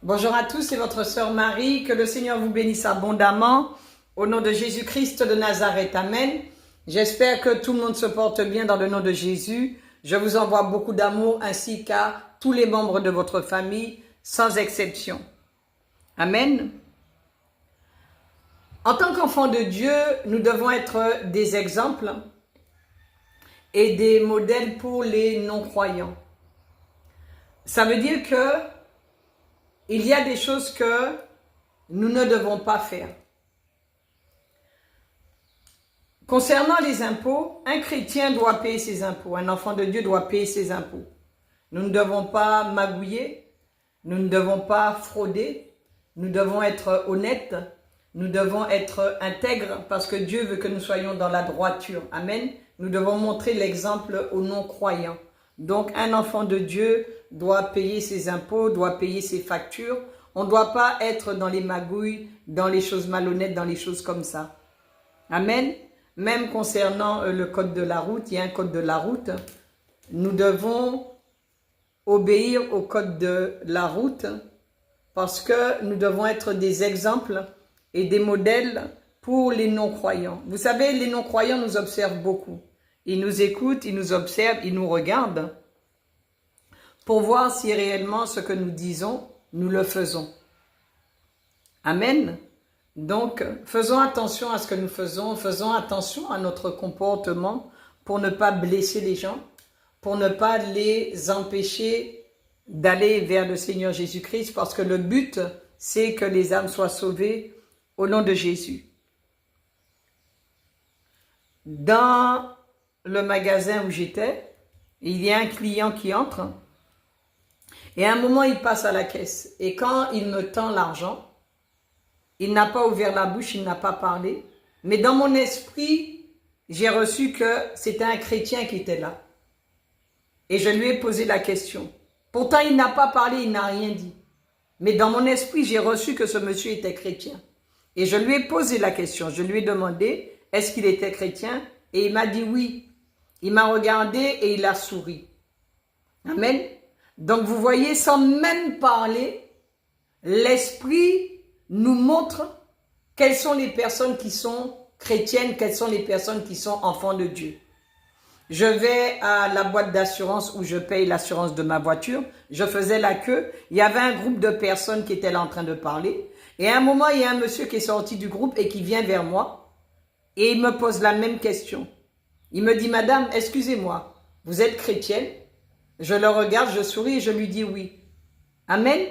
Bonjour à tous, c'est votre sœur Marie. Que le Seigneur vous bénisse abondamment. Au nom de Jésus-Christ de Nazareth, Amen. J'espère que tout le monde se porte bien dans le nom de Jésus. Je vous envoie beaucoup d'amour ainsi qu'à tous les membres de votre famille, sans exception. Amen. En tant qu'enfants de Dieu, nous devons être des exemples et des modèles pour les non-croyants. Ça veut dire que il y a des choses que nous ne devons pas faire. Concernant les impôts, un chrétien doit payer ses impôts. Un enfant de Dieu doit payer ses impôts. Nous ne devons pas magouiller. Nous ne devons pas frauder. Nous devons être honnêtes. Nous devons être intègres parce que Dieu veut que nous soyons dans la droiture. Amen. Nous devons montrer l'exemple aux non-croyants. Donc, un enfant de Dieu doit payer ses impôts, doit payer ses factures. On ne doit pas être dans les magouilles, dans les choses malhonnêtes, dans les choses comme ça. Amen. Même concernant le code de la route, il y a un code de la route. Nous devons obéir au code de la route parce que nous devons être des exemples et des modèles pour les non-croyants. Vous savez, les non-croyants nous observent beaucoup. Ils nous écoutent, ils nous observent, ils nous regardent pour voir si réellement ce que nous disons, nous le faisons. Amen. Donc, faisons attention à ce que nous faisons, faisons attention à notre comportement pour ne pas blesser les gens, pour ne pas les empêcher d'aller vers le Seigneur Jésus-Christ, parce que le but, c'est que les âmes soient sauvées au nom de Jésus. Dans le magasin où j'étais, il y a un client qui entre et à un moment, il passe à la caisse. Et quand il me tend l'argent, il n'a pas ouvert la bouche, il n'a pas parlé. Mais dans mon esprit, j'ai reçu que c'était un chrétien qui était là. Et je lui ai posé la question. Pourtant, il n'a pas parlé, il n'a rien dit. Mais dans mon esprit, j'ai reçu que ce monsieur était chrétien. Et je lui ai posé la question. Je lui ai demandé, est-ce qu'il était chrétien? Et il m'a dit oui. Il m'a regardé et il a souri. Amen. Donc vous voyez, sans même parler, l'esprit nous montre quelles sont les personnes qui sont chrétiennes, quelles sont les personnes qui sont enfants de Dieu. Je vais à la boîte d'assurance où je paye l'assurance de ma voiture. Je faisais la queue. Il y avait un groupe de personnes qui étaient là en train de parler. Et à un moment, il y a un monsieur qui est sorti du groupe et qui vient vers moi. Et il me pose la même question. Il me dit, madame, excusez-moi, vous êtes chrétienne? Je le regarde, je souris et je lui dis oui. Amen.